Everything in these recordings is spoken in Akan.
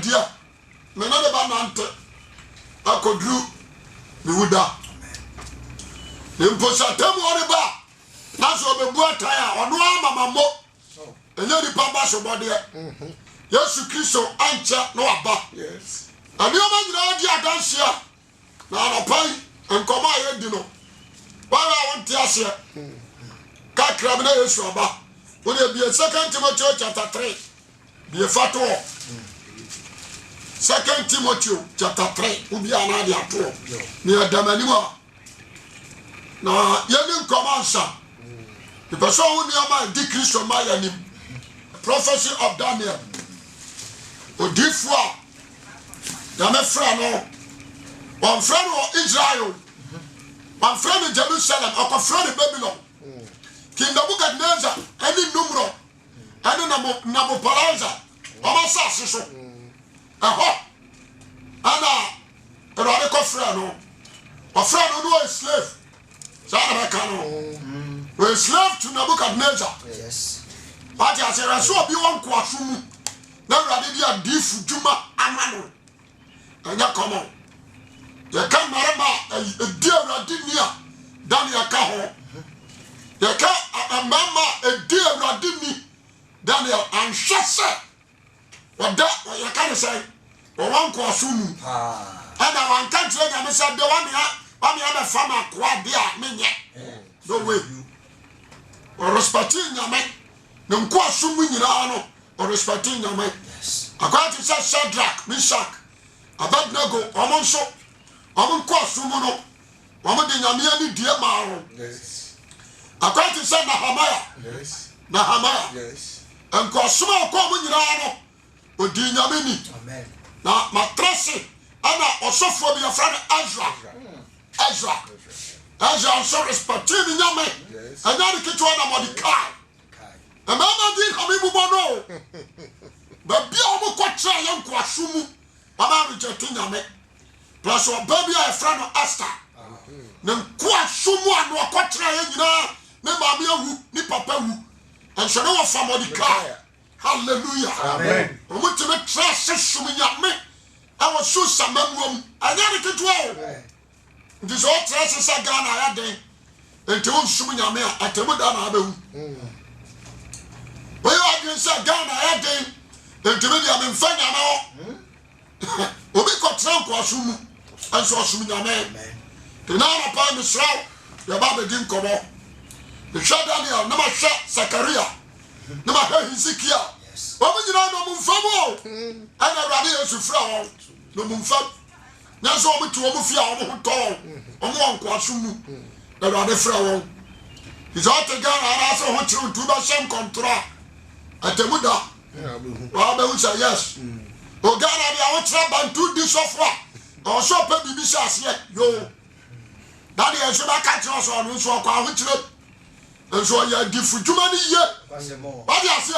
dia me no de ba nante akodru me wuda Imposatem woriba na so bebu ataya ono amamamo enye di pamba so bode Yesu Kristo ancha no aba yes ani o ma nyina di adansia na anopai enkoma ye di no wala wonte ase ka krab na Yesu aba woni bi 2 Timothy chapter 3 bi fato 2 Timothy chapter 3 ubi ana di ato ni adamani mo na yeni nkomansa the person who near di Christo mayanim prophecy of Daniel odifua ya me fra no one friend of Israel one friend of Jerusalem or friend of Babylon King Nebuchadnezzar any numero any Nabopolassar amasa so aha ana erade friend no a friend no a slave we're slave to Nebuchadnezzar. Yes. But as a result, you want Kwasumu. Now, I did a diff Juma Amano. And you come on. You can't remember a dear Radinia, Daniel Caho. You can't remember a dear Radini, Daniel and Shassa. What that, you can't say, or one Kwasumu. And I want to say, I said, the one other farmer quadia menya. No way. Or respecting Yaman. No Kwasumu Yano, or respecting Yaman. Yes. According to Shadrach, Meshach, Abednego, Omonso, Omon Kwasumuno, Omon Yamiani Diamaro. Yes. According to Nahamiah. Yes. Nahamiah. Yes. And Kwasuma Kwamunano, or Dinyamini. Amen. Now, Matrasi, Anna, or so for your friend Ezra also respecting Yame. Yes. And now the Kitwana Mordecai. And Mama did Hamibu Bono. But be almost quite try young Kwasumu. Mama rejecting Yame. Plus, your baby, a friend of Esther. Then Kwasumu and Wakwatra, Nibamia, ni Papa, and so no for Mordecai. Hallelujah. Amen. I want to make trash Yame. I was so some room. I never get well. This all traces are gone. I had day. And to swimming a mare at the Mudan. Well, I didn't say gone. I had day. And to me, I'm in Fana. We got Trump was whom and so swimming a man. The now upon the shroud, your Baba didn't come up. The shot Daniel, never shot Zachariah, never heard Ezekiel. What would you know? No Mumfamo. And I rather as a flower. No Mumfam. That's all we to Omufia on tall. On Kwasumu. The rather flower. He's out again and also want you to the same contract. At the Muda. Well, say yes. Oh, God, I want to try and do this software. Also, baby, Bishas yet. Yo. Daddy, I should not catch us on which one quite which. And so you are different too many years. What do you say?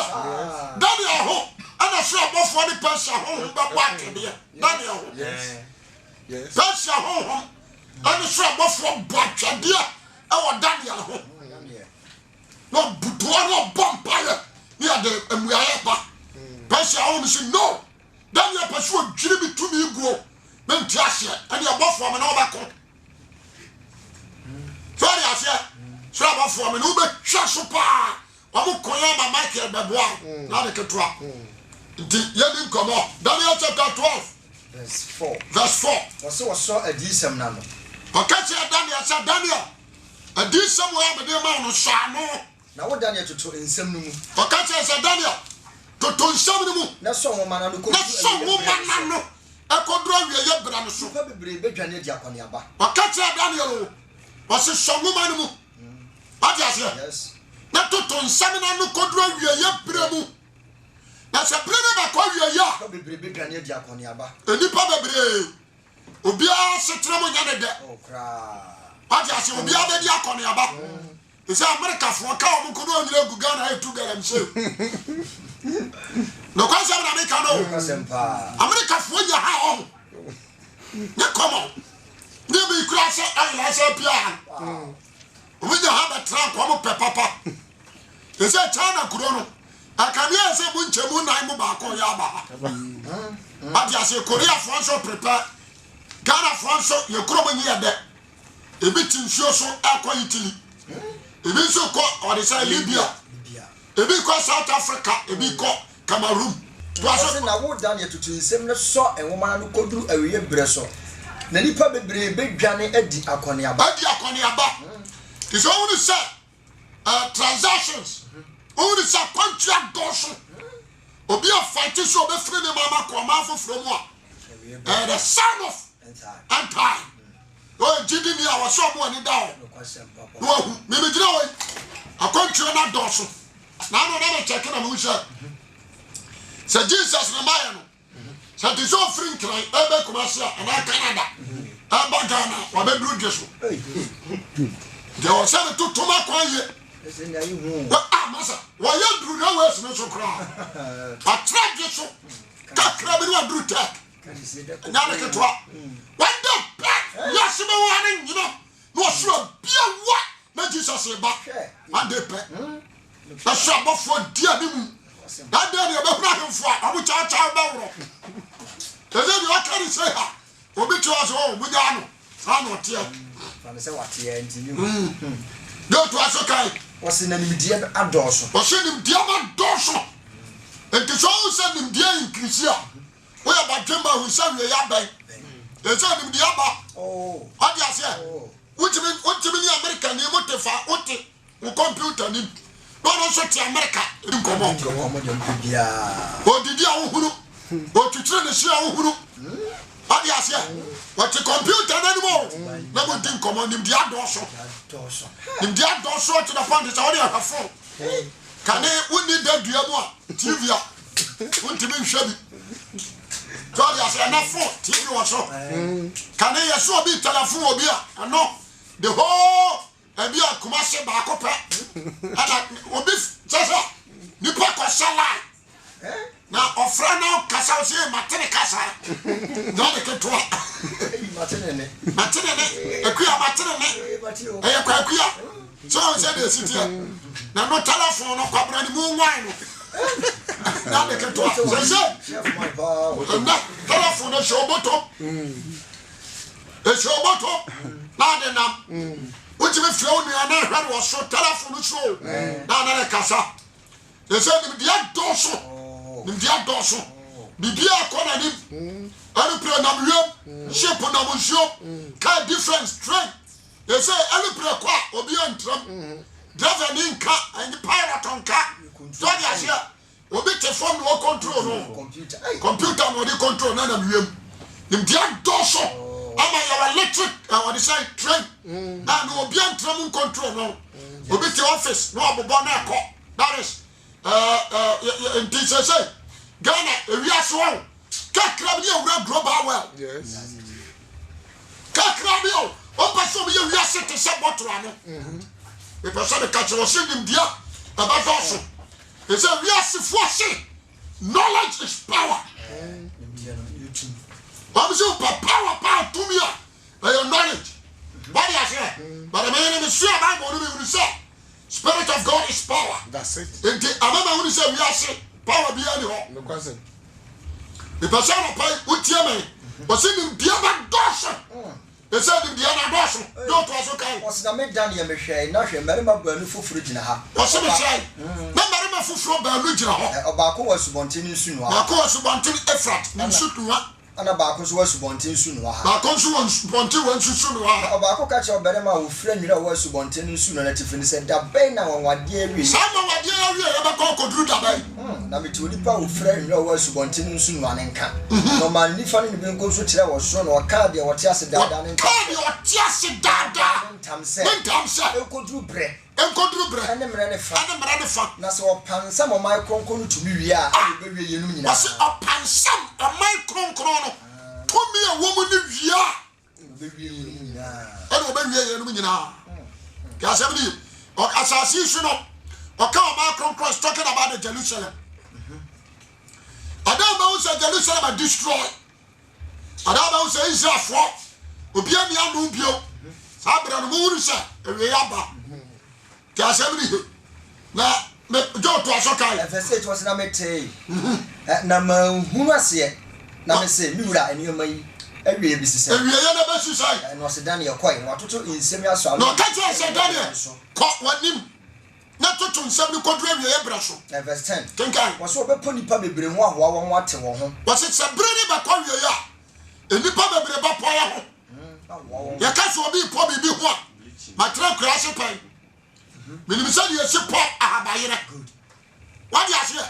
Daddy, I hope. And I say about 40% home, but back in here. Daddy, I hope. Yes. Yes. That's your home. And I say about 4 bucks a dear. Our daddy, I hope. No, but one vampire near the Muyapa. Pass your home, say no. Then you pursue Jimmy to me, go. Then Tassia, and you're both from an overcoat. Sorry, I said. Travel for me, Uber Chasupa. I'm Koyama Michael Babois. Now the Katra. Yedim come on. Daniel chapter 12, verse 4. Verse 4. Also, I saw a decent number. Okay, Daniel said, Daniel. A decent way with the man who shall know. Now, what Daniel to in some room? Okay, said Daniel. To some room. That's some woman. That's some woman. I could draw your brand. Super brave, Daniel Japoniaba. Okay, Daniel. Was it some woman? Yes. Not to seminar no control your bremu. That's a brother call you ya. Probably brave Daniel Japoniaba. A nipa bebre. Ubia setramo yane de. Oh, cry. Pajas ubia de Japoniaba. Is America for cow Mukuno and Gugana to get them say. No question America no. America for your how. No come on. Never crash I like piano. We don't have a trunk, one papa. They say China Kurono, Akania say bunchemu na imu ba ko ya ba. Adia say Korea France prepare. Ghana France ye kromo nyi ade. Ebi tinsuo so akwa Italy. Ebi so ko or the say Libya. Ebi ko South Africa, ebi ko Cameroon. Twaso na wo dan ye tutu nsem ne so enwoma no koduru awiye bre so. Na nipa bebre bedwane adi akoniaba. Adi akoniaba. Is only say transactions. Only say contract doors. Obi a fight so be free the mama kwama from one. The son of anti. Oh, Jidi ni awa so mo ani down. No, me jira we. A contract na doors. Na no na check na mo say. Say Jesus na maya no. Say the so free cry ebe commercial na Canada. Aba Ghana wa be dru geso. There was a to toma kwaye. Masa, why you drew no worse, Mr. Crown? A track geso. Kakra be no dru tech. Na ke to. When the back, yes me warning, you know. No sure be a what? Na Jesus say back. And they pay. Na sure bo for dia ni mu. That day you be bra him for. Amu cha cha ba woro. Tell you what can say ha. Obi to us oh, we ga no. Sa no tie. Fa say what here ntini. Go to us okay. What's in nimdia adoso. What's in nimdia adoso. And the so said nimdia increase here. We about Jemba who said we are by. They said nimdia ba. Oh. What you say? What you mean American you want to fa what the computer nim. No so to America. Come on. Oh did you huru? Oh to train the share huru. What you say? What the computer anymore? Never think come on nimdia adoso. In the outdoor to the point is already a phone. Can they need that Diamo TV? Want to be shabby? So I say enough for TV or so. Can they so be telephone or beer? And no, the whole and be a commercial back up. And I will be just Nipa Sala. Now, offer now, Casa, Martin Casa. Don't get to Martin, a queer Martin, a queer. So I said, the city. Now, no telephone or copper moon wine. Now they can talk. And that telephone is your bottom. It's your bottom. Now then, now, which if you only and was so telephone show. Now, then, Casa. They said, the outdoor. Ndia doso bibia akona nim anupre na mwem shape na musho ka different strength they say anupre kwa obi antram driver ni nka and pilot onka so they are obi te form no control no computer no dey control na mwem ndia doso ama your electric what they say train and obi antram control no obi te office no abobo na akọ that is in say Ghana, we are so Kakrabio, we are global well. Yes. Kakrabio, oh, person we are set to support one. The person the catcher was sending dear about also. They said, we are forcing. Knowledge is power. I'm so power to me. By your knowledge. What I say? But the man is sure about what we will say. Spirit of God is power. That's it. And I remember when you say we are sick. Power be any no question. The person of pay with Yemen was in the Diana Dawson. They said in Diana Dawson, don't was okay. Was the mid Daniel Michel, not a member burn for Frigina. Was a Michel? Member for Berlugina. Obako was spontaneous soon. Bako was spontaneous effort and shoot one. And Abako was spontaneous soon. Bako was spontaneous soon. Obako catch your better mouth, friend, you know, was spontaneous soon. And if you said that bay now on what dear we some of what dear we ever could do that bay. Now, me to the power friend, you know, was spontaneous soon running can. No man, if I didn't go to tell was son or card or just down and card or just down. Tam said, could do bread. And go through bread. And then ran a fat. Now, so pan some of my concon to me. Yeah, I will be you. Was a pan some of my concon. Put me a woman if you are. I will be you now. Cassabri or assassination or come Macron cross talking about the Jerusalem. I don't know say Jerusalem are destroyed. I don't know say Israel for Obiania Nubio. Sabra Murisa, a Reaba. Cassabri. Now, me jo to asokai verse 8 was na mete na mahunu ase na me say mi wura enioma yi awie bi sisa awie ye na be sisa no se Daniel koi na watoto insem ya so no ka je se Daniel ko wanim na toto nsem ni kodru awie ye bra so verse 10 kenkan was obepo nipa bebre ho ahoa won ate wo ho was se bre ni ba ko awie ya enipa bebre ba po ya ho ya ka so obi po bibi ho a matra crash pan minim say ye se po ahabayira what you say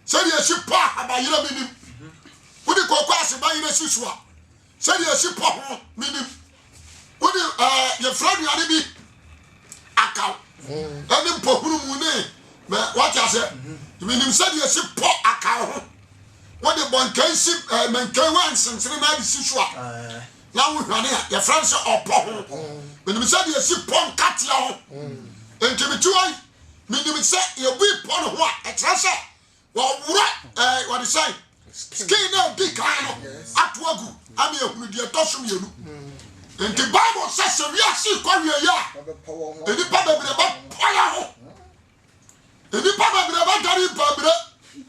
say ye se po ahabayira minim wodi kokwa ase bayira siso a say ye se po ho minim wodi ye fradu ade bi akaw ani mpohuru mu ne me what you say minim say ye se po akaw ho wodi bonkansi menkan wan sensere na bi siso a na wo hwane a ye fradu say opo ho minim say ye se po nkatia ho entimitua minim say ye bu po no ho a etra say wo wura what you say skin na big kind atwagu ami ehunu de tosum yenu enti Bible says we are see kwa wie ya edi pa bebre ba poya ho edi pa bebre ba dari pa bebre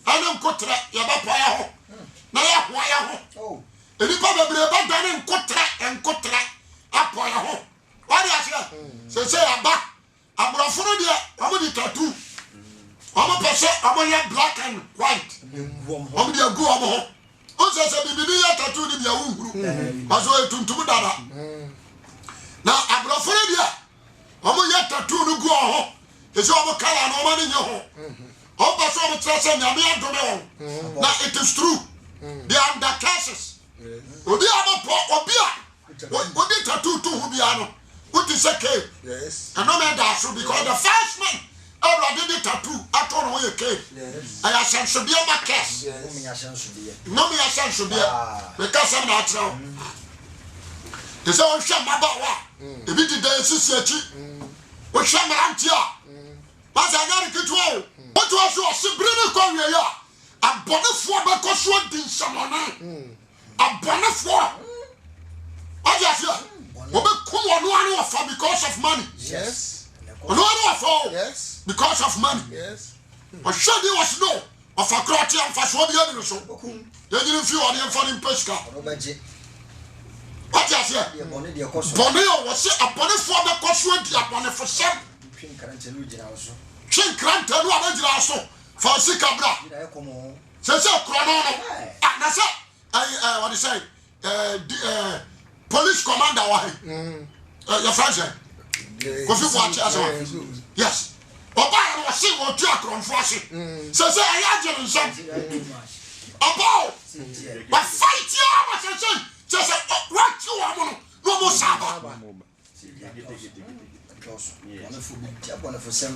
ana nkotra ya ba poya ho na ya hoya ho edi pa bebre ba dari nkotra apoya ho wari asia se aba abroforo de omo di tattoo omo pese omo ya black and white omo dia go omo ho o se bibini ya tattoo ni bia wuhuru aso etuntum dada na abroforo dia omo ya tattoo no go ho ese omo kala na omo ni nye ho o pese omo trese nyame adome ho na it is true they are under curses obi amopo obi a odi tattoo to hu bia no what is okay yes and no man that so because the first man already did tattoo aton wo ye ke aya sense bia ma kes no me sense bia we ka sam na atro they say on hwa maba wa e bi dida esisi achi wo hwa maranti a ba za nyare ketu o what was so sibiri ne ko wie ya abonefo ba ko so din samona abonefo aja Obe kum ono anu ofa because of money. yes Ono anu ofa Yes. because of money. Yes. Oshadi was no of a crotty and for so be anu so. They didn't feel on the funny pesca. robaje What you say? de bone de koso Boneo was say upon a for the coswo di upon a for some twin karante lu gina wo so chin grant no abajira so for sikabra. ina e komo Say krono no. Na say what you say police commander wa your friend say Kofi Boachi aso yes oba ya no se wo tu akronfo ase say aya je nsam oba wa fight ya ma say what you want no mo saba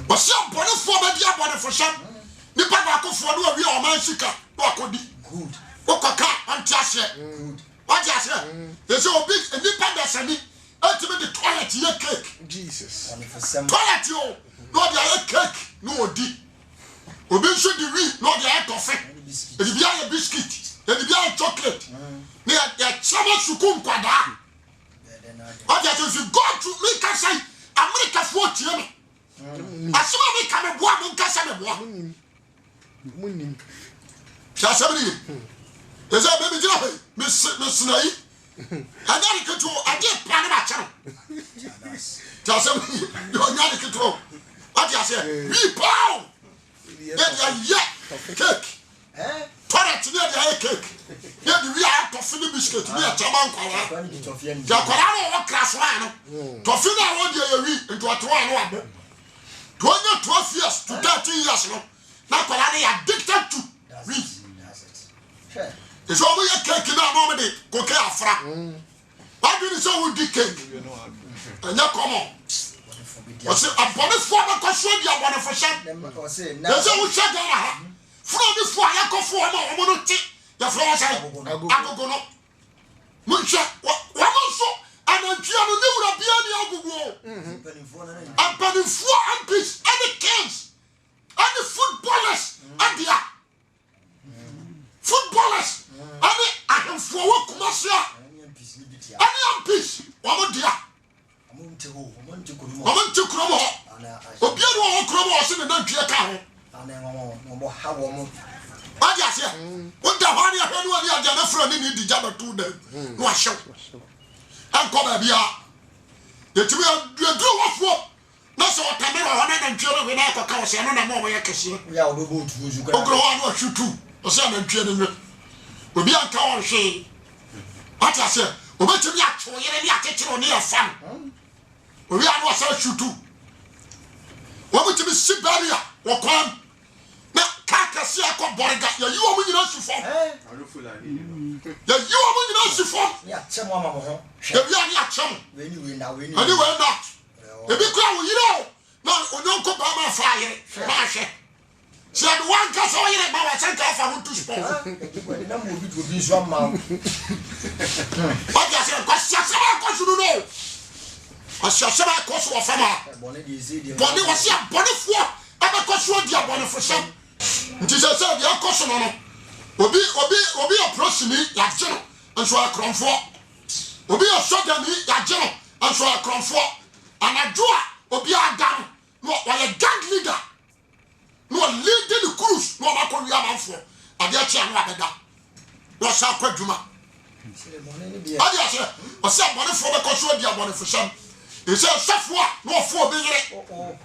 but some bonefo ba dia bonefo sam ni pa ba ko fo no wi o man sika no akodi good okaka antiase good what you say they say obi independence ni ultimate the toilet ye cake Jesus. toilet yo no dey cake no odi obi so di wi no dey tofe e di bia biscuit e di bia chocolate ni ya chama suku nkwada what you say go to me can say America for tie me asema me ka me boa me nka say me boa Munim. ya sabri eza baby jira me sinai adari keto ade plan ba chero ya sabri yo nyari keto what you say we pow yeah cake toilet ni dey cake yeah the we are to finish biscuit ni a chama nkwara ya kwara no class one no to finish na wo dey wi into atwa no abo to onye 12 years to 13 years no na kwara dey addicted to we it's all your cake na no me dey go ke afra why do you say we dey cake and ya come on what's it abone for ba ko so dia abone for sha they say we check down ha from the for ya ko for ma o mo no ti ya for ya say agogo no mo check wa mo so anantua no ni wura bia ni agogo abone for ambish any kings any footballers and dia footballers any ahemfo wo kumasia any ambish wa mo dia omo nti kromo obia no wo kromo o se ne nantwie ka ho What you say? What the one you heard when you are the friend in the job to them? No show. And come here. The two you do what for? Not so Tamara and children without a cause and no more way I can see. Yeah, we go to you. Go on what you do. Or some and children will be on tower shade. What I say? We went to the actual on near fun. We are what I should do. What would you be sick barrier or come? Now, Kaka Borga, you are winning us for. You are winning us for. Yeah, some mamma. You are not chum. When you win now, when you were not. If you cry, you know. No, don't come by my fire. She had one cast all in my center for to sport. The number will be some mouth. What does it cost? You know. I shall say, I cost of Fama. Bonnie was here, Bonnie for. I cost you, dear Bonnie for some. It is a said, your caution on Obi approaching me like General, and so I come for. Obi a shot at me like General, and so I come for. And I draw Obi a gun, no, while a gang leader. No leading the cruise, no, I could have for. I get you another. No, Sacred Juma. I just say, I said, Bonnie for the caution, dear Bonnie for some. He said, Software, no for being it.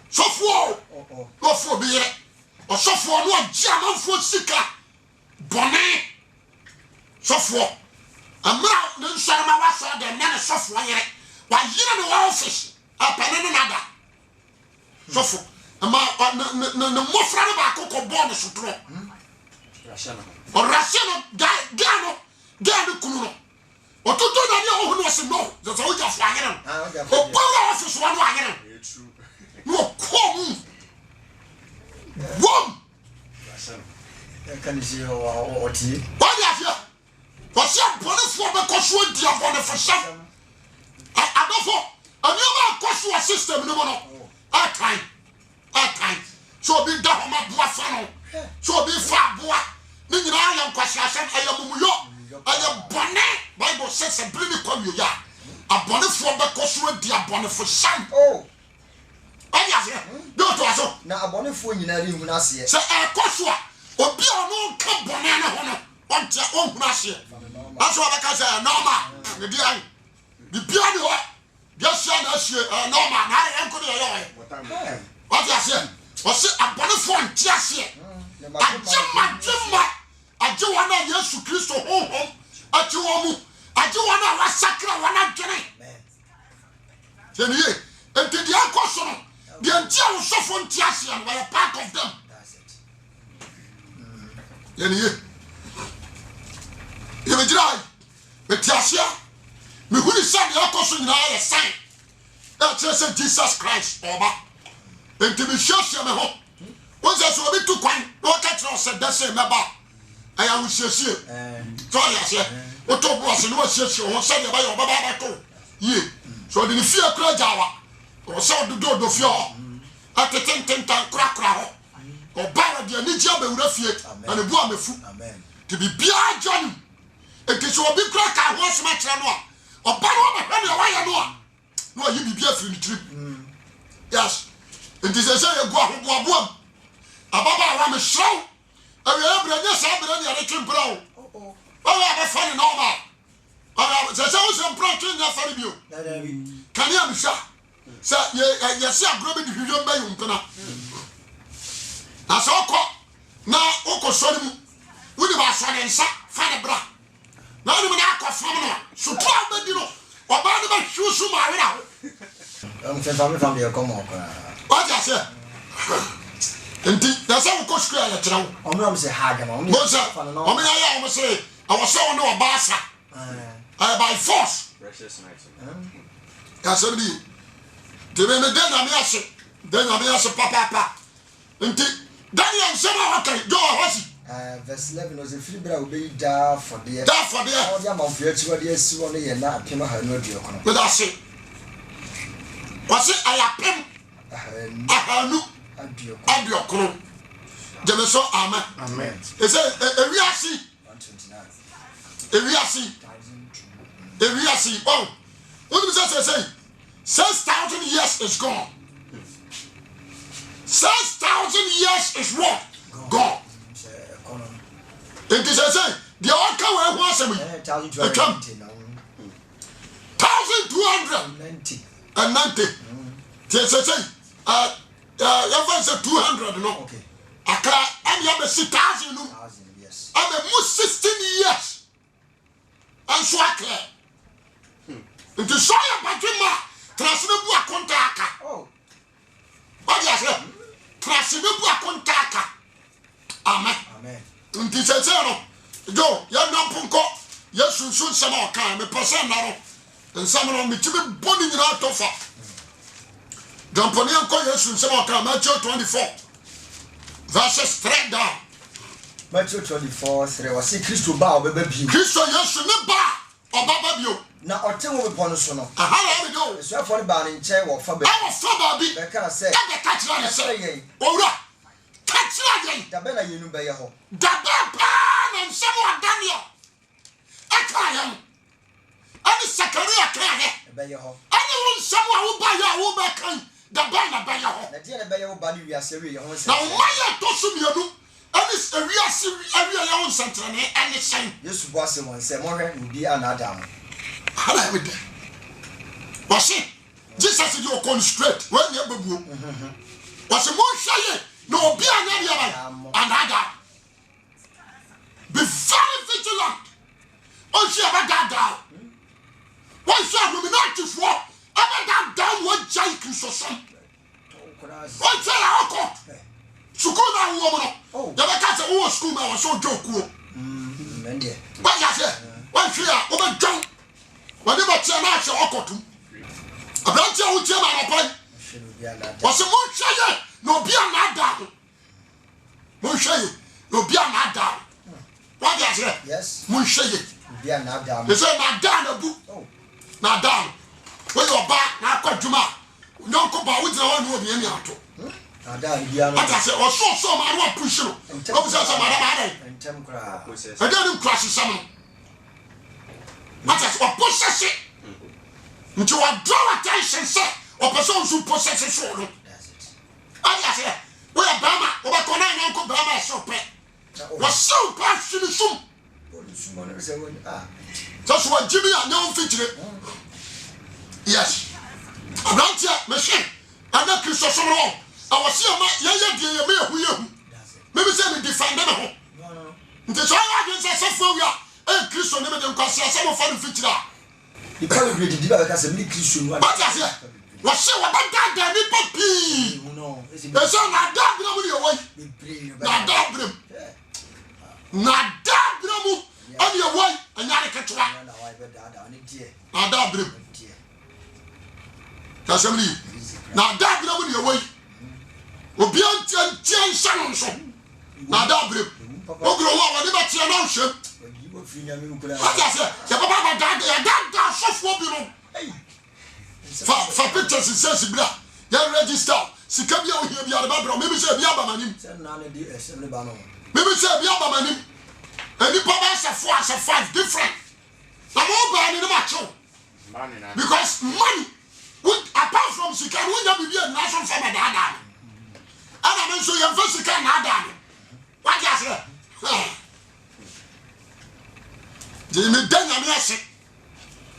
Software, no for being it. Or software, no German for sicker. Bonnet. Software. And now, then, Sarama was on the man of software. Why, you know the office. A pen and another. Software. And the more friend of our cocoa born is true. Or Rashano, Gano, Kuno. Or to do that, you was no. That's all you're flying. Oh, power office one wagon. No, come. One. Can you see what he? What do you have? What's your bonus for the cost would be a bonus for some? I don't know. A new cost to a system, no more. At time. So be double my buffalo. So be far boy. Meaning I am question, I am Muyo. I am bonnet. Bible says a brilliant come you ya. A bonnet for the cost would be a bonnet for some. Oh. Don't also. Now a bonnet for you, when I see it. Say, I cost or be a no come bonnet on your own master. That's what I can say. Norma, the piano. Just say, Norma, I am good. What you say? What's it? A bonnet for just here. I do want to use to Christo home. I do want to massacre one I'm getting. Then ye, and did the uncle the entire Sophon Tiasian were a part of them. That's it. Then ye, you may dry. But Tiasia, me who is saying the uncle in a sign. That's just Jesus Christ, Oba. And to be sure, she may hope. Once I saw me to quite, no catch no said that same about. I am with you. So I said, what told was in what she said about your Baba. Ye, so didn't fear Krajawa. Or so the door of your at the 10 crack or Barra the Nijab and Refuge and a woman foot. To be Bia Johnny. It is your big crack, I was much or Barra, no, you be here for the trip. Yes, it is a say a guap. Ababa, I'm a show. I will have yes, I'm ready at a trip brown. Oh, I have a funny normal. I was a broken for you. Can you have a shot? Sir, yes, I'm grabbing the Human Bay. That's all caught. Now, Uncle Sonny, with my son and son, Fanny Bra. Now, even I from so try the or by the shoes to my out. I'm from your come on. What I said? Indeed, that's how we go square at now. I'm not say Hagan. I almost say, I was so no bassa. I by force. That's only. Then I'm a papa. Indeed, Daniel said, okay, go ahead. Verse 11 was a free brother be da for the all the amount of years only and not Pima had no deal. But I say, was it I am I and your crew. The so amen. It's a reaction. 129. A reaction. Oh, what does that say? 6,000 years is gone. 6,000 years is what? gone. It is a say, the old car was 1,290. Yes, I say, everyone's 200, no. Okay. I have a 6,000, yes. I'm a most 16 years. And so I clear. It is so about him, Trasinabu Contaka. Oh, what is it? Trasinabu Contaka. Amen. Amen. It is a zero. Go, Yanapunko, yes, soon some more kind, a person now. And some of me to be boning it out of her. Damponian yes, soon some more kind, Matthew 24, verses 3 down. Matthew 24, 3 was see Christo Bow, baby. Christo, yes, never. Or Baba Bio. Now, or tell me upon us. How we go? It's your funny bar in chair or for baby. I can't say, I catch you. Oh, catch you. The better you know by your home. The pan and someone done you. I can't. I'm a Sakaria can't by your home. I know someone who buy your own back. The banner by your home. The dear by your body, we are serious. Now, why are you? And it's a real young center and it's saying, yes, was one say more and be another. How I would was it? Jesus is your constraint when you're babu. Was a more shy, no be another. Be very vigilant. Oh, she ever got down. One shall not to fall. Ever got down one giant or something. One shall I Sukuna woman. Oh, the Bacasa was school was so joke. What I said, one fear over John. Whatever Tiana shall occur to. About your Tiana was a more shy, no be another. More shy, no be another. What I said, yes, more shy, be another. They say, not done a book. Oh, not done. When you're back, now quite Juma. Don't go by with the one who will be any auto. I said, or so I want push you. I don't crash some. What possess it? Until I draw attention, sir, or persons who possess it. I said, we are Bama, or Conan and Uncle Bama so pet. Was so passionate soon. That's what Jimmy and no feature. Yes. I'm not yet, machine. I'm not Christopher wrong. I was here, maybe say me defend them. The child against us for we are a Christian, never them because some of them feature. The probably did because a Christian. But I said, was so about that, the puppy. No, it's not that away. Not that them. Not that them. On your way, and not a catch one. Not that them. That's a me. Not that them your way. Obian tian shannon so na da brem ogro wa wani ba tian na hwem what I say the papa da sofo bi no fa pictures sense bra ya register sika bia o hia bia ba bra me bi say bia ba manim me bi say bia ba manim any papa say 4 as 5 different na mo ba ni ma cho because money apart from sika we ya bi bia na so fa ba da I am so your first can not done. What is it? Jimmy Daniel,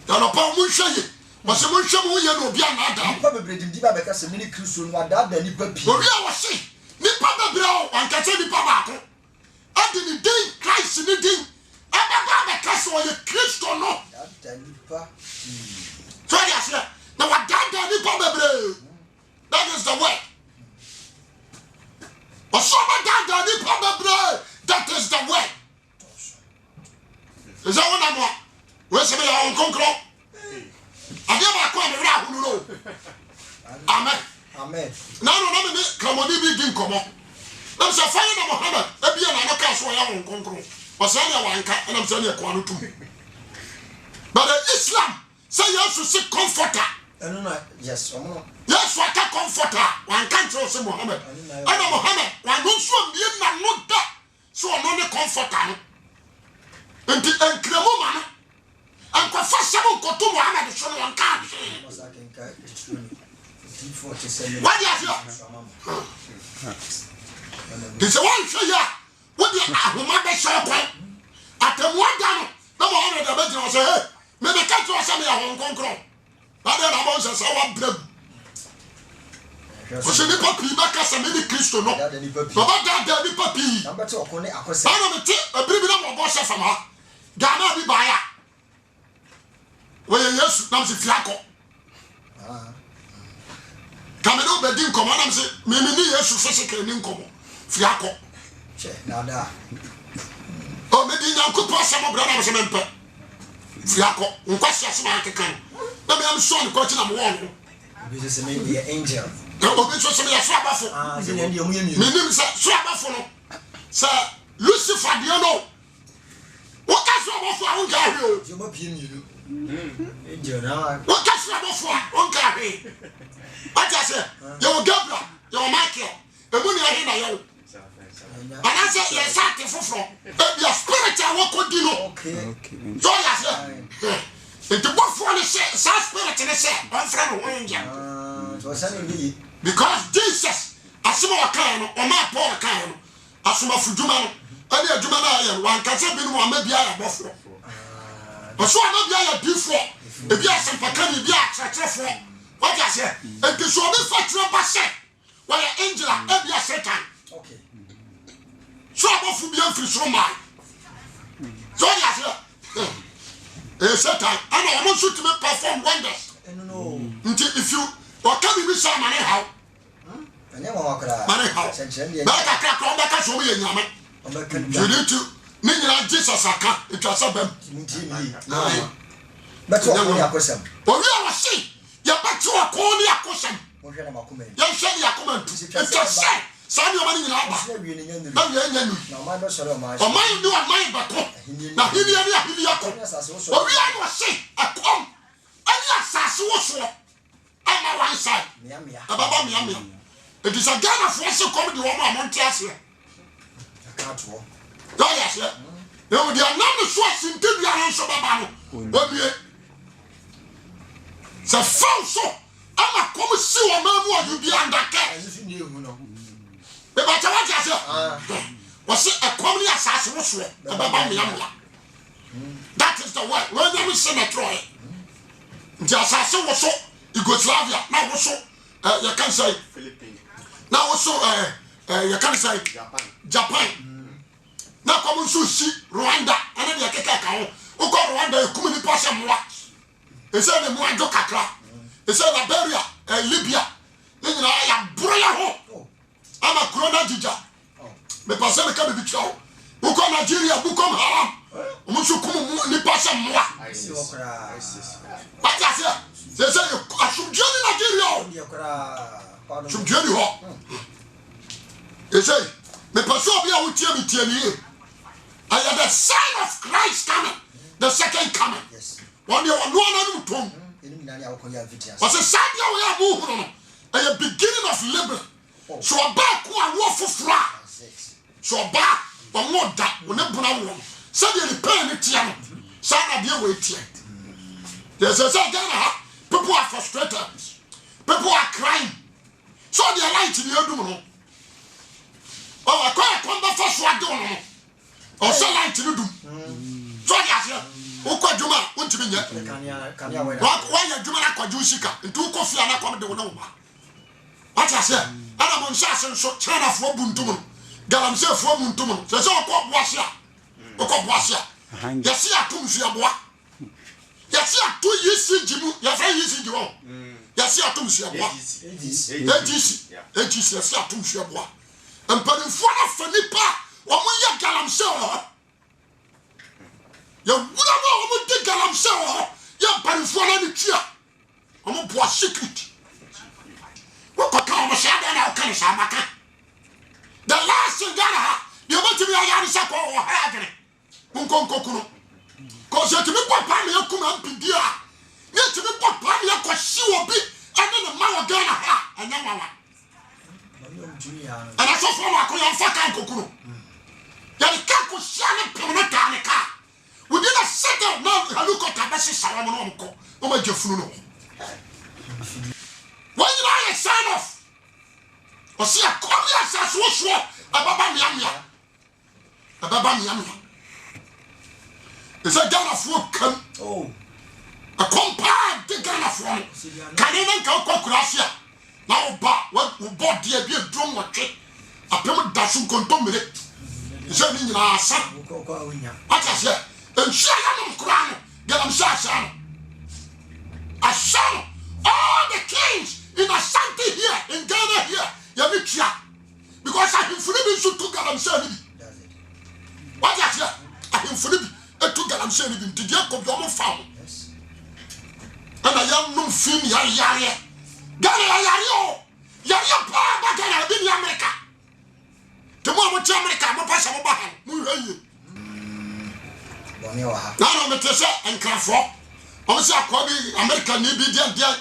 don't upon Mushay. Was a Mushay who you know be another. Probably didn't because a mini Christian one that then you could be. Oh, yeah, was she? Nipapa Bro and Catani Pabaco. I didn't day Christ in the day. I'm a castle on a Christian no. So I said, now what that is the way. But that is the way. Is that what I want? Where's the own control? I never come around. Amen. Amen. Now, no, come on, begin, come on. There's a fire of Mohammed. There be another castle I won't control. Was anyone, and I'm telling you, Quantum. But Islam say you have to seek comforter. Yes, yes, what a comforter. One can't trust Mohammed. I know Mohammed. One don't swim in and not that. So I'm not a comforter. And the woman and confess about to Mohammed. So one can't. What is This one show ya. What the ahoma be show kwa. Atemwa da no. Na mo hono da be jina say hey. Me be catch you say me ahon konkron. Ba de na mo say say wa brab. O se ni papi ba ka say me ni Kristo no. Baba da ni papi. Na be te okone akose. Ba no me te abiri bi na mo bo say fam ha. Da na bi ba ya. We Yesu na se fiako. Kameno be din komo na se me ni Yesu sese ni nkomo. Fiako. Che nada. O me di Nyankopon asem bra na se mempe. Fiako. Nkwasi asem akekan. Na me am so ni ko chi na mo won. Bi se me be angel. O be so se me ya so abafo. Se ne ndi omu yemi. Me nim se so abafo no. Se Lucifer de no. Wo ka so abafo a won ka hwe o. Je mo pie miru. Angel na. Wo ka so abafo a won ka hwe. Ati se yo Gabriel, yo Michael. Emu ni ahe na yo. Ana say yes ati foforo. E bia spirit a wokodi no. Okay. So ya say. Enti bofo ni say sa spirit ni say on fra no angel. So say ni because Jesus asema wakan no, o ma Paul kan no. Asoma fuduma no. Ani aduma na aye wan ka say bi no ma bia ya bofo. Oso ma bia ya bifo. E bia sempaka ni bia atrefo. What you say? And the show me factory basket. Why angel and be a Satan. Okay. So about to be a fish from my. So you say, a Satan, I want you to make perform wonders. No. Until if you or can be some money how? Money how? Back a crack on back show me in Yaman. You need to mean Jesus a car. It was a bam. But what are question? But we are see. Ya back to a corner question. What shall I come? Yan shall ya come. It's just say, Samuel money in our back. No, my sorrow, my mind do a mind back. Now, he did a but we are say, I come. And yes, I saw so. I'm on one side. Ababa Miami. It is a gun of force to come to one Montias here. I can't walk. Oh, yes, sir. There will be another source in Tibia and Sobabano. So false, I'm a come see a man who you be under care. But what I say, was it a comedy assassin? That is the word. When we send a Troy, the assassin was so Yugoslavia. Now also, you can say Philippines. Now also, you can say Japan. Now come to see Rwanda, and then you can take who call Rwanda a community person. It's a Mwanjo Kakra. It's a Liberia, Libya. Then you know, I am Broya. I'm a Corona Dija. Me passe le cas de Bichao. Who call Nigeria, who come Haram. Musukum Nipasa Mwa. What I say? They say, I should join Nigeria. Should join you. They say, me passe bien with you. I am the sign of Christ coming, the second coming. Yes. One year, one tongue. Was a Sadia we are moving at the beginning of liberty. So a back who are war for fly. So a back, but more that will never know. So the pen it here. Sana dear wait here. There's a Sagana. People are frustrated. People are crying. So they are light in your doom. Oh, I can't come back for what don't know. Or so light in the doom. So I say, Uko Juma, want to be yet. Why you Juma Quajushika? And two coffee and I come to know. What I said, I'm on Sasson, so China for Buntum. Galamse for Buntum. There's all called Wassia. Oko Wassia. Yes, I come to your boy. Yes, I 2 years in Jimu. Yes, I use it. Yes, I come to your boy. Yes, I come to your boy. And put in front of Felipa, or when you Galamse. You wouldn't know what the Galamse. You're put in front of the chair. I'm a boy secret. The last thing that you want to be a young sap or having Unconcocuno. Cause you to be Papa, you come and be dear. You to be Papa, you could see a bit, and then the man again, and then one. And I saw from a Koyan Faka Cocuno. That Kaku Shana Pamata. We did a second now, I look at Tabassi Salamonco, oh my Jeffruno. When you are a son of, or see a communist as was ababa miamia ababa miamia esa Ghana fo kam a compa de Ghana fo kanena nka kokurafia na oba wo body e bi drum wotwe apem da so kontomire esa ni nyina asa atase enhia ya no kura no Ghana msasa Ashan, all the kings in Ashanti here, in Ghana here, Yamikia. Because I am fully so took Galam Sani. What is that? I am fully took Galam Sani to the Yakob farm. And I am no fin Yaya. Ghana Yario, Yaria Papa Ghana, in America. Tomorrow to America, my passion of Bahan, Murayi. Now I'm a Tessa and Crawford. I was a American need be there,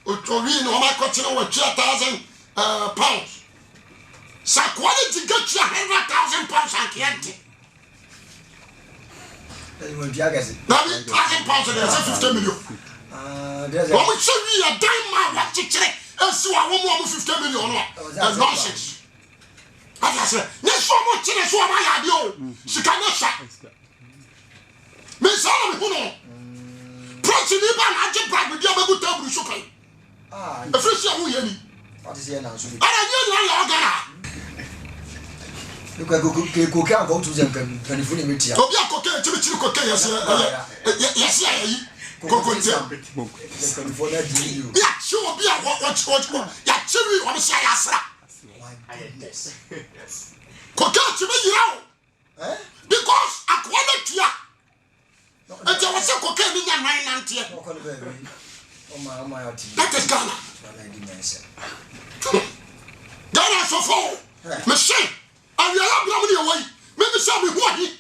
Utorin, or my cotton over 2,000 pounds. So, quality get you 100,000 pounds and can't. Now, 1,000 pounds and there's 50 million. What would show you a dime what you check and so I won't want 50 million. That's nonsense. As I said, there's so much in this one I have you. She cannot shut. Miss Solomon, Prince Liban, I just brought with the other good table to pay. The first year we any. What is here now? And I knew you go to them 24 minutes. Go be a cocaine to the cocaine. Yes, yeah, sure, be a what, yeah, chili on the Sayasa. Cocaine to me, you know, because I quality. And there was a cocaine in your 990. That is Ghana. Ghana so far. Machine. And you are not away. Maybe some will want it.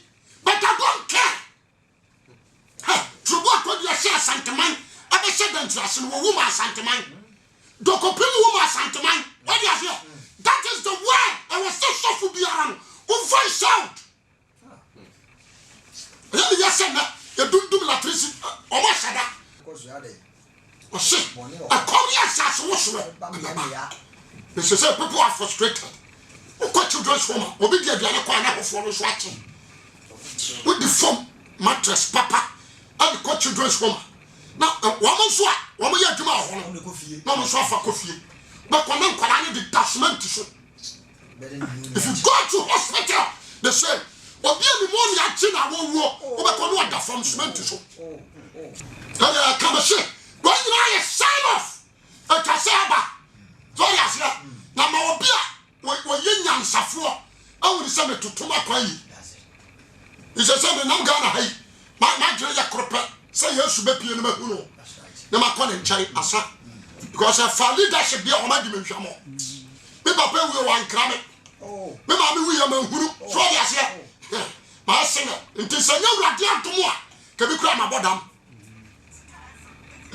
But I don't care. To what would you say, Santaman? I said, and woman Santaman. Don't compare woman Santaman. What do you hear? That is the word. I was so soft to be around. Who voice out? Yes, sir. You do electricity. Or what said that? Because you are there. Oh, shit. I call you as a social. This is a people are frustrated. What children's home? Will be the other corner of one watching. With the foam mattress, papa, and the children's home. Now, woman's what? Woman, you tomorrow. No one's off a coffee. But when I'm calling the detachment to show. If you go to hospital, they say, well, be the money I think I won't walk. But when what the from cement to show. Come and say, when you are a sign off a Casaba. So, yes, now my beer. When you young Safro, I will send it to Tomaquay. He says, I'm Ghana. My Julia Cropper, say yes to be in the Mahuno. The Macon Chai, Asa. Because I found it, that should be on my dimension. Maybe I will one cram it. Maybe we are Mahuru. So, yes, my singer, it is a new radiant to more. Can we cram about them?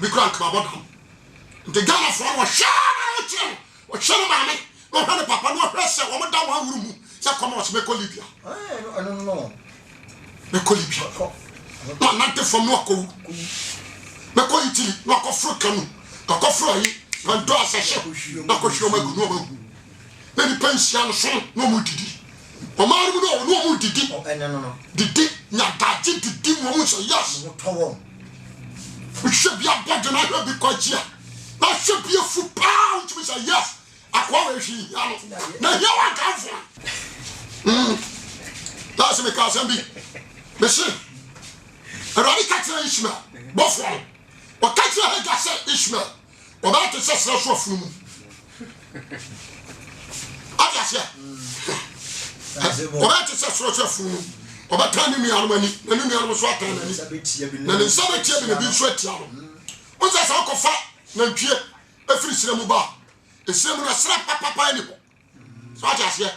We crank about them. The Ghana for was sham or sham. No, papa, no pressure. Woman down one room. So come on, make Olivia. I don't know. Make Olivia. Not from Noko. Make Italy, knock off fruit canoe. Knock off fry. And do a session. Knock off your mother. Many pension son, no more did it. O man, no more did it. No. Did it? Not did it. Woman say yes. We should be a bad and I will be quite here. That should be a full pound. We say yes. Aquarius, now you are down. That's because I'm being Monsieur. A radical Ishmael, both one. Or catch your head, I said Ishmael. Or that is a social food. I guess, or that is a social food. Or by turning me on money, and you was what and in some table in a big sweat. What's that uncle fat? No, a free cinema bar. The same as slap papa anymore. So I just hear.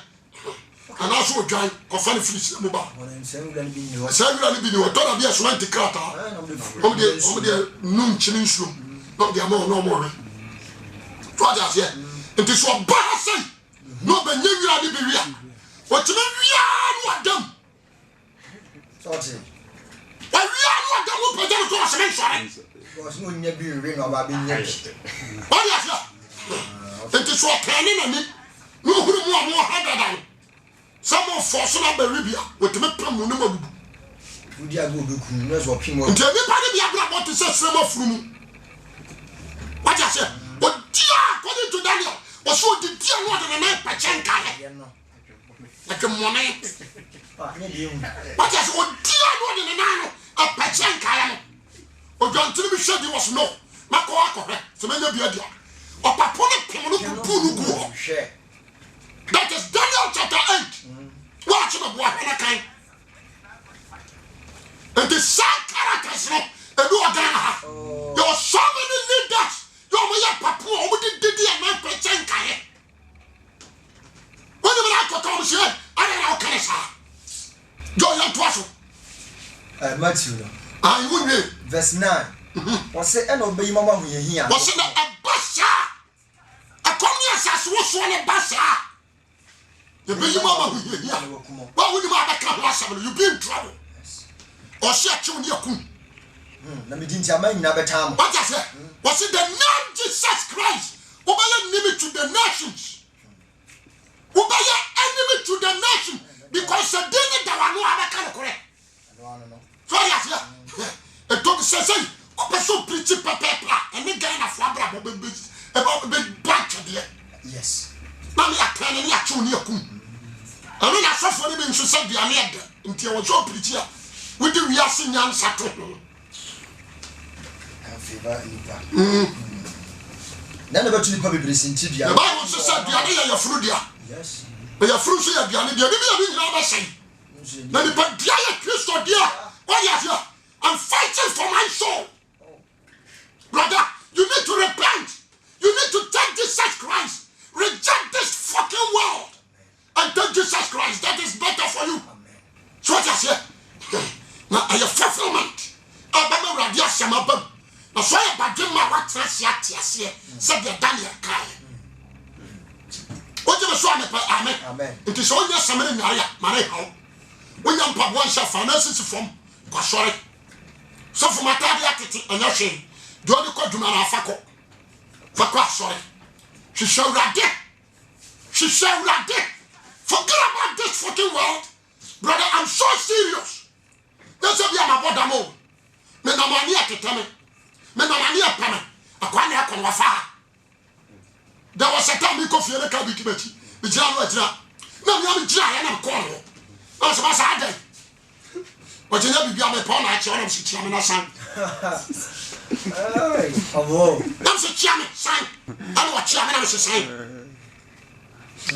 And also join Coffee Fish Mobile. Several be your daughter be a semantic crata. Over the noon chinning room. Not the amount no more. So I just hear. It is what Baha say. No, but you are the Beria. What you mean we are them? Sorry. Why we are not them who put them to us mention? Because no never ring of our being next. What is that? It is what planning and it. No, who more harder than. some of force na Beribia with me pam no mabubu udi ago be kun no so pim o nti ni pa ni bia bra bot se srema furu what you say but dia according to Daniel was so the dia no de na pachenka he like money ah ne di what you say o dia no de na no a pachenka he o jonti bi hwe di was no mako akọhwe se menya bia dia o papo ne pim no pupu no go that is Daniel chapter 8 watch the boy when I can and the same characters no edu ogana there were so many leaders you may papo o did and my pechenka he when you like to come say I don't know can say jo ya twaso Matthew I wouldn't verse 9 was say and obey mama hu ye hia was na abasha akomi asase wo so ne basa you be mama hu ye hia why would you ma ka ho asam you be in trouble or she actually yakun na me dinti amani na betam what I say was it the name Jesus Christ obey enemy to the nations obey enemy to the nation because the day that one no abaka correct no so yes it took say opeso preach papa and the guy na fabra about big batch there yes na me akane ni actually yakun and na so for me nso say dia me ede nti e wo so preach ya we do we are seeing answer to favor nipa na na betu nipa bebre sinti bia the Bible says dia na ya furu dia yes ya furu so ya dia na dia bi ya bi na ba say na nipa dia ya Kristo dia what you here I'm fighting for my soul brother you need to repent you need to take Jesus Christ reject this fucking world and take Jesus Christ that is better for you so what you say na aye fulfillment ababa radio asema na so ya badwema watra ase se de Daniel kai o je so amepa amen it is all your samere nyare mare hawo wonya mpa bo ansha finances from kwasore so for matadi atete anya hwe do de koduma na afako fakwa sore shishawrade forget about this fucking world brother I'm so serious that's why I'm about damo me na mani atetame me na mani apame akwane akonwa fa there was a time ko fiele ka bi kibeti bi jira no ajira na mi am jira ya na ko no na so ba sa ade o jenya bi bia me pa na achi ona si tia me na san ai avo na si tia me san ana wa tia me na si san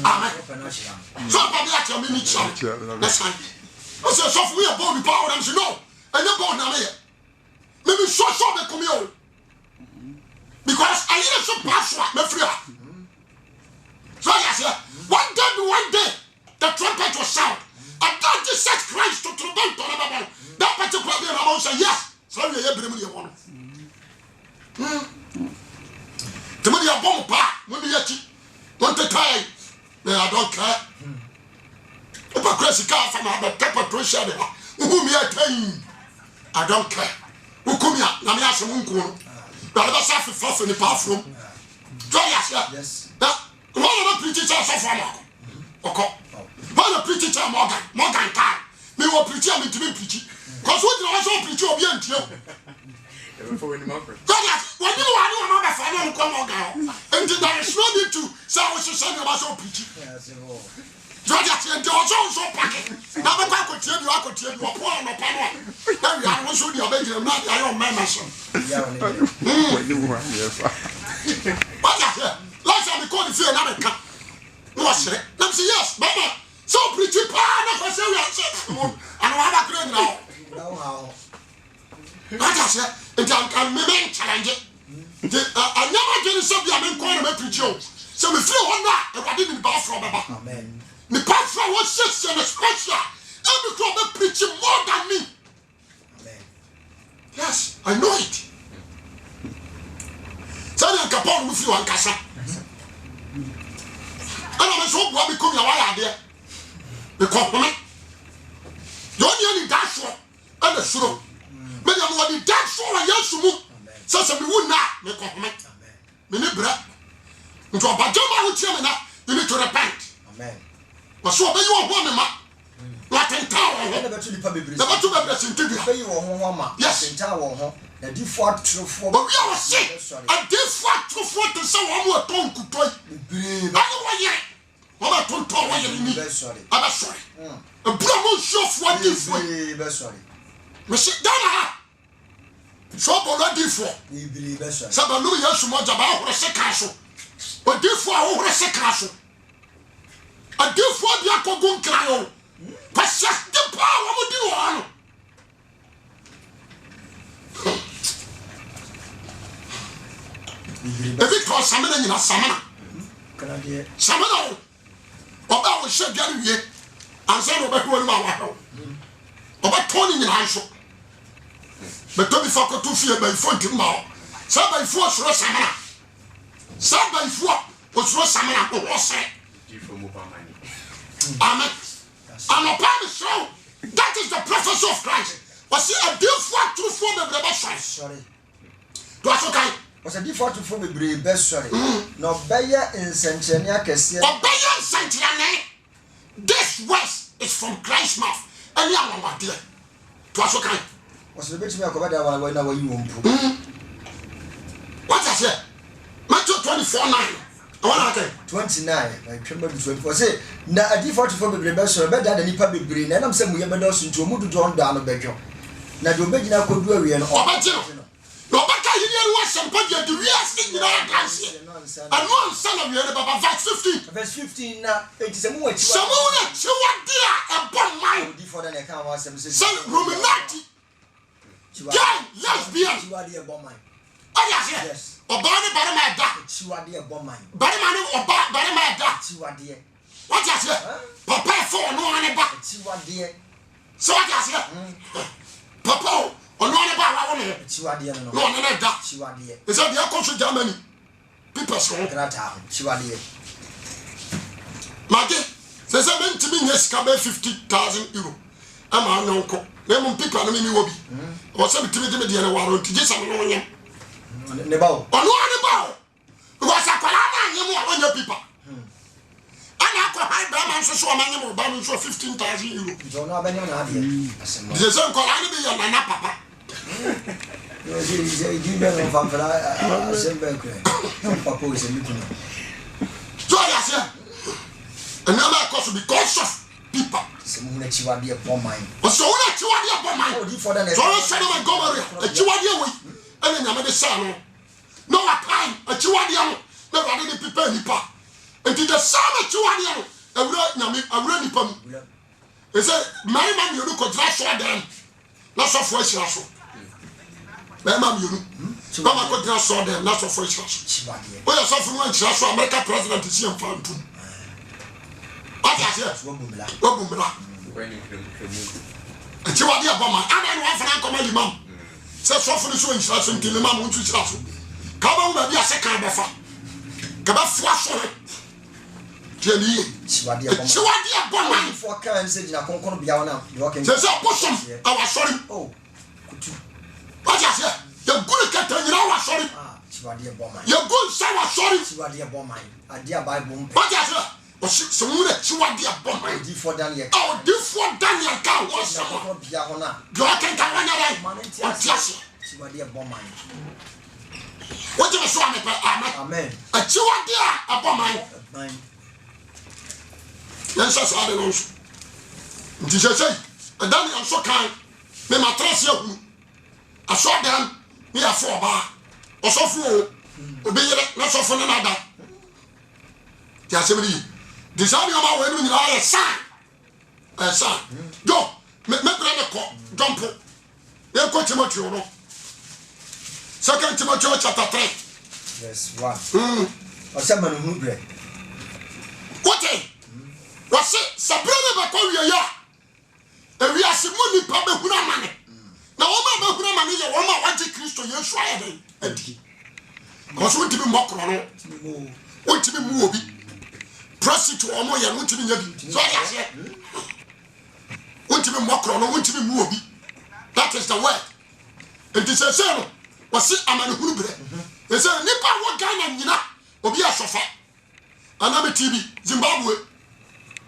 amen so ba bi ati me ni tia na san o se so fu we born bi pa o na si no anya born na me maybe so be come here because I hear so pastor me free so yes one day the trumpet will sound and that Jesus Christ to trumpet on about that particular day I say yes so we hear bring me one to me your bomb pa when you yet want to try I don't care if a crazy car from a patrician who me I don't care ukumia na me asem nko no ba sa fefo ni pa from yes na one of the preachers of farmer oko one of the preachers Morgan time me wo preacher me to be preach cause what you also preach obi antio before we know when you are no ba fa no nko Morgan and there is no need to say we should send you also preach Georgia and also packet. Now I could tell you, I could tell you, a poor no panel. Now we are also the American man, I don't remember some. What is it? Last time we called the fear America. What's it? Let me say yes, Mama. So pretty pan of us, and I have a green now. What is it? And I can remain challenge. I never get a subject and call him a preacher. So we feel on that, and I didn't buy from Amen. The pastor was just in a special. Every club preaching more than me. Amen. Yes, I know it. So I can with you and Casa. And I'm so glad we come here there. The compliment. You only dance for and the show. Many of the dance for a young sumo. So we would not make compliment. Amen. Minibra. Into a pajama with you, you need to repent. Amen. was so be you one ma what in town never to the public never to be presented be you one yes in town na di for true for but we are sick a di for true for the so one more ton kutoy bebre I know why what ton ton why you sorry I'm sorry a bravo show for this way sorry we sit down ha so bolo di for bebre sorry sabalu yesu mo jaba ho se kaso o di for ho se kaso a di for bi akogun krayo pasha di power mo di wo ebi to samena nyina samena kana de samena oba wo hye bia wie ansa no be ho ni ma wa ho oba to ni nyina nso be to bi fa ko to fie ba ifo ntim ma ho sa ba ifo soro samena sa ba ifo o soro samena ko wo se di fo mo ba mani amen anopa me so that is the prophecy of Christ was he a different to for the brother sorry do aso kai was a different for me brave sorry no beya insenchene akese obeya insenchene this words is from Christ's mouth and ya won there do aso kai was the bit me akobada wa na wa yi wo mpu what I say Matthew 24:9 29 I remember 24 say na a different for me brave sorry better than nipa bebre na nam say mu ye bedo so nti omudu don da no bedwo na do begina kodu awie no obagye no baka yiri enu asempa je de wiase nyina akanse anu ansa na wie baba verse 15 na enti semu wachi semu na chiwade a ebon man different than can wa sem say Illuminati gay lesbian chiwade ebon man yes obani bare ma da chiwade ebon man bare ma no oba bare ma da chiwade what you say papa for no ane ba chiwade so what you say papa ono ane ba wa won chiwade no no ane da chiwade is that they come to Germany people so grata chiwade mage se se mentimi nyesika be 50,000 euro ama anonko na mo people no mi wo bi o se bitimi de me de na waro ntije sa no nyem ne bawo ono ane bawo because akwala na nyem o onya people ana akọ high ba man so so amanye mo ba no so 15,000 euro jo no abanya na ade asem je se nkola ni bi ya na papa yo je di be no fa fala asem be ko papa o se mi kuno so ya se and now because of people se mu na chiwade e bon man o so na chiwade e bon man o di for that so so na gomore e chiwade we ene nyame de sa no no wa time e chiwade no na wade de people nipa enti the same chiwade no awura nyame awura nipa mu e say mari man you ko dra so dem na so fo ahira so mari man you Bama ko dra so dem na so fo ahira so chiwade o ya so fo no ahira so America president si am fa ntum what you say wo bumla when you chiwade aboma ana no afana koma limam se so fo so ahira so nti limam ntu ahira so ka ba mu ba bia se kan befa ka ba fo aso Jenny, chiwade aboma for kan se jina konkon bia wona you can say possum our sorry oh kutu what you say the good cat nyina our sorry chiwade aboma you good say our sorry chiwade aboma ade bible what you say o so mu na chiwade aboma di for Daniel oh di for Daniel ka wo so bia wona you can ka wona dai what you say chiwade aboma what you say amen a chiwade aboma amen yansa so ade no so nti sesei dan ya so kan me matress ya hu aso dan ni ya fo ba osofu o obeyere na sofo na da ti asebiri di sabi o ma we nu nyina ya sa jo me brother ko jump e ko Timothy no 2 Timothy chapter 3 verse 1 o se manu hu bre what wase sabrene ba ko wiye ya ewi asemu nipa be huna mane na wo ma be huna mane ye wo ma waje Kristo Yesu ayede adi ko so ntibi mokro no wo ntibi mu obi prostitute o mo ye no ntibi nya bi so ya se wo ntibi mokro no wo ntibi mu obi that is the word it is a say wase amane hunu bre e say nipa wo Ghana nyina obi asofa aname TV Zimbabwe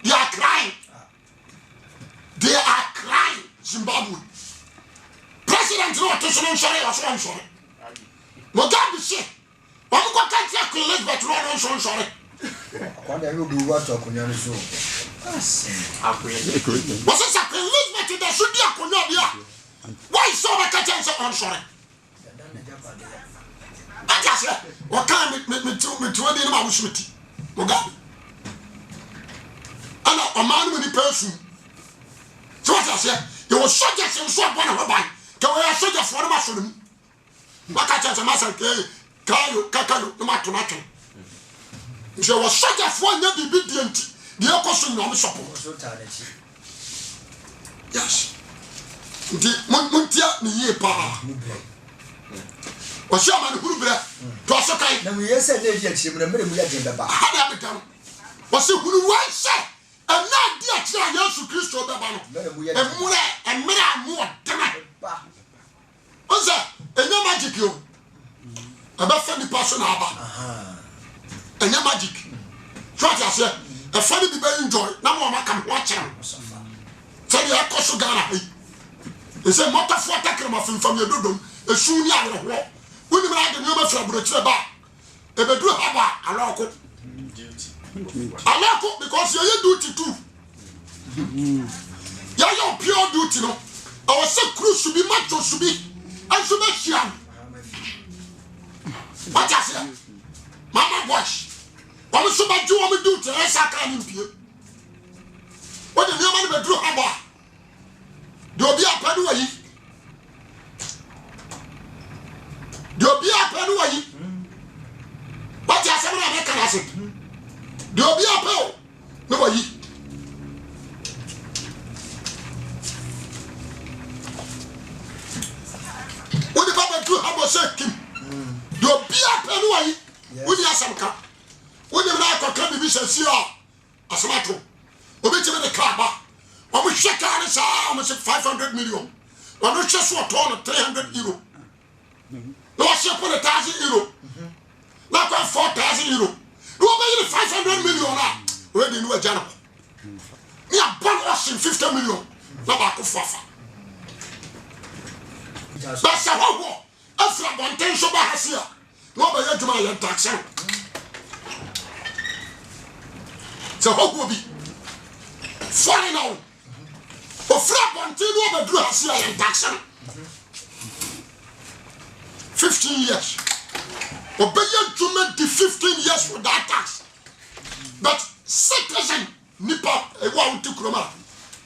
They are crying. They are crying. Zimbabwe. President no to so sorry or so sorry. Mugabe say, "Why go can't you Queen Elizabeth no so sorry?" Kwanda yo do what akunya so. Was it Queen Elizabeth that should be akunya dia? Why so much attention on sorry? I just say, "What can me to any man Smith?" Mugabe. And a man with the person. So what I say, you was soldiers in so one of by. Can we have soldiers for the mushroom? What I tell the master, Kakalo, no matter nothing. If you was soldiers for your obedient, the opposition on the support. Yes. The Muntia ni pa. Was your man who bread? Toss a kind. Then we said, remember, we had in the back. How did I was it who was said? And not dear Child Christo, the Bano, and Mira more tonight. What's that? And no magic, you about funny person, and no magic. Try to say, a funny people enjoy. No more can watch him. Tell you, I cost Ghana. They say, Motor for taking my from your doodle, a soon young war. When you have the number from Bridge, if I do have a local. Alako because you duty too. You pure duty no. Our say cruise should be macho should be and should be sham. What I say? Mama wash. What should I do on the duty? I can't impede. What the name of the drew haba? Do be a penway. Do be a penway. What I say? I say. Do be a pal. Nobody. What the Papa do have a second? Do be a pal. When you have some cup. When you like a candy, we shall see as a matter. Obey the car. When we check out his almost 500 million. When we just want on 300 euro. No, I shall put 1,000 euro. Not 4,000 euro. You pay 500 million where they know a general. Me a born washing 50 million. Now I could fafa. That's a whole war. After a bonten so bad here. Nobody to my tax. So how will be? Funny now. For flat bonten over glass here and tax. 15 years. Obey to make the 15 years for that tax. But citizen nipa a one to Kroma.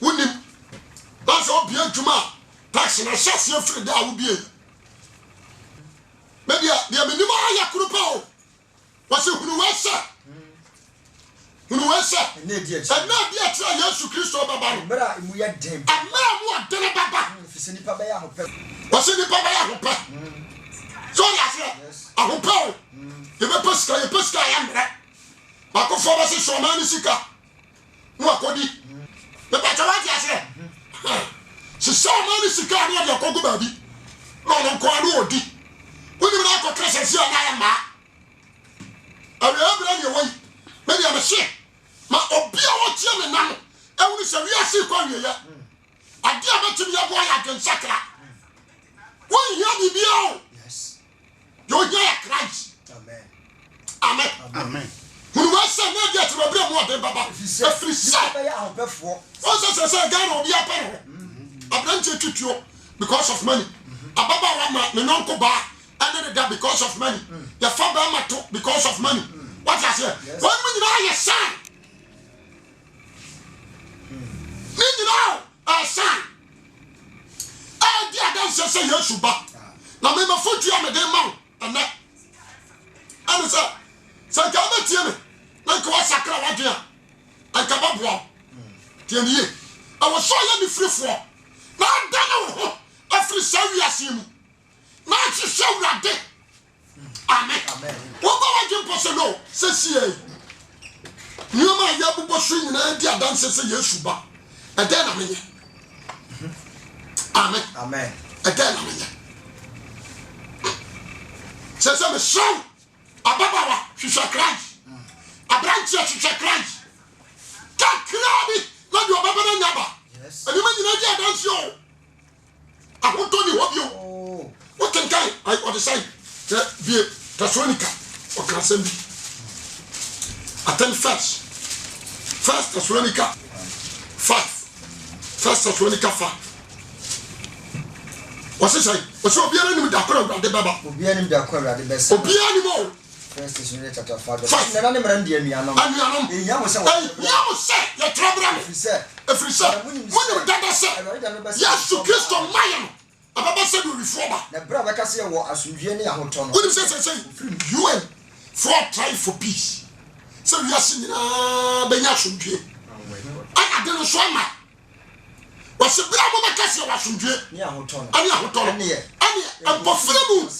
Wouldn't that's all beyond Juma. Tax and a chassis free that will be. Maybe the minimum Yakrupo was it who was sir? Who was sir? And not yet to Christo Baba. But we had them. And now what did Baba? Was it the Papa? So yes, I hope you. You may pesca, you pesca, I am right. Marco Forbes is from Manisika. No, Cody. The better what you say. She saw Manisika near your Coco baby. No, no, Quadi. When you like a crescent, I am ma. I will have your way. Maybe I'm a ship. My Obia watch you now. I will say, we are sick on you. I dare not to be a boy I can sacra. When you have the you hear Christ. Amen. Amen. Amen. Who was saying that you have been more than Baba? Every Saturday, also says, God will be a penny. I bring you to you because of money. A Baba Rama, the non Koba, and then because of money. Your father Mato because of money. What I say? When we know your son. You know, a son. I dear, don't say yes, you back. Now, maybe foot you on the day, and that. And so I can't tell me. Like what Sakra Wadia and Kababwa. Tell me, I was so young free for. Now I'm done. Every serious him. Now she shall not dead. Amen. Amen. What about you, Posano? Says ye. You my Yabu swing and India dances a Yeshuba. And then I'm in. Amen. Amen. Again I'm in. Says I'm a son. A Baba, she shall cry. A branch, she shall cry. krabi na de obaba na nyaba ani ma nyina dia dance yo ahoto ni hobio what can guy I or the side be Thessalonica or Krasen bi attend first Thessalonica 5 what's it say what's obiara ni da kora de baba obiara ni da kora de besa obiara ni mo First Thessalonians chapter 5 na na mra ndie nuanom ya mo se ya trabra me efri se mo ni dada se Yesu Kristo maye no ababa se do reformer na bra baka se wo asundwie ne ahoto no woni se UN for try for peace so we are seeing benya asundwie ana de no so ama wase bra mo baka se wo asundwie ne ahoto no ani ahoto no ani empofre mu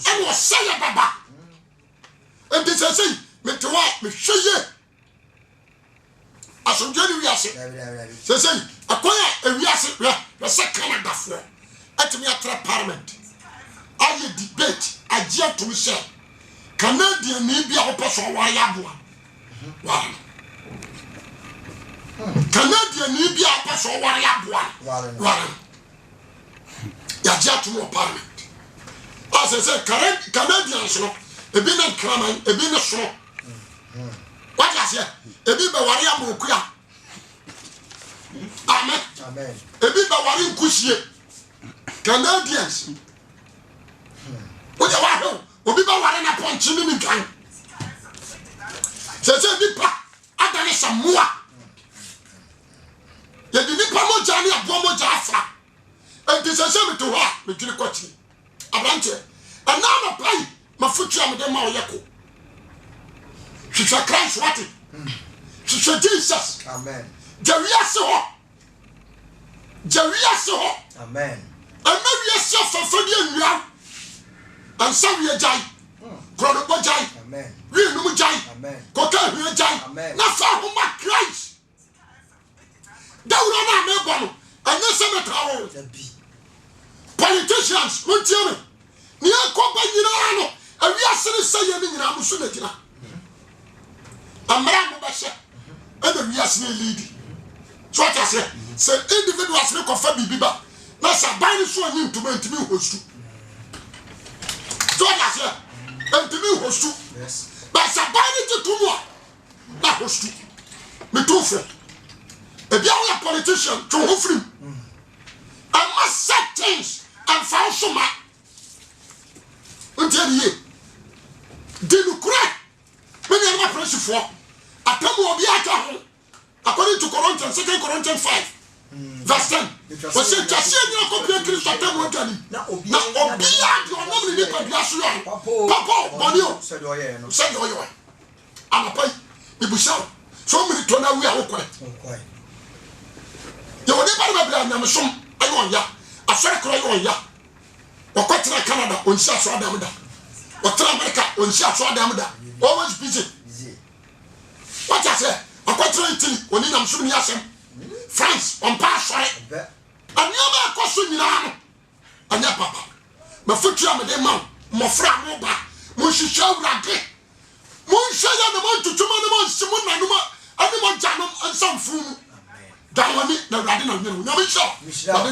ani o se ya baba enti se metewa me hweye asundwie ni wi ase se akoya ewi ase we se Canada for atimi atra parliament aye debate agye to se Canadian ni bia opeso ware aboa wa Canadian ni bia opeso ware aboa wa ya agye to parliament as Canadian so ebi na kraman ebi na so what you say ebi be ware amokuya amen ebi be ware nkuhie Canadians what you want obi ba ware na ponchi ni nkan se bi pa adane samoa ye di pa mo jani abo mo jafa enti se me to ha me dwiri kwachi abrante ana na pai mafutu am de ma oyeko hwehwe Christ what hwehwe Jesus amen jawia se ho amen ama wi se fafadi anua ansa wi jai krodo bo jai amen wi num jai amen koka wi jai na fa ho ma Christ dawura na me bo no anya se metawo politicians muntiame ni akoba nyina no awi asere saye ni nyina muso na gina amra mo ba se e wi asere lead so what I say individuals ne kofa bibiba na saban so anyi ntuma ntimi hostu so what I say ntimi hostu yes ba saban ti tumu na hostu me tofo e bia we politician to hofrim I must set things and found so much until dinukura many of my friends for atamu obi aka ho according to Corinthians 2 Corinthians 5 verse 10 we say just you copy Christ atamu odani na obi ya di onam ni pa bia so yo papa bonio said oye no said oye amapai ibusa so many to na we awokwa ye woni ba bia nyamsom ayo ya afere kro ayo ya wakwatra Canada onsia so adam da watra America onsia so adam da always busy what I say wakwatra Italy oni nyamsom ni asem France on pass sorry anyama akoso nyina no anya papa mafutu amede ma mo fra mo ba mo hihwa wurade mo hya na mo tutuma na mo nsimu na no ani mo janom ansamfu mu dawani na wurade na nyina nyame hya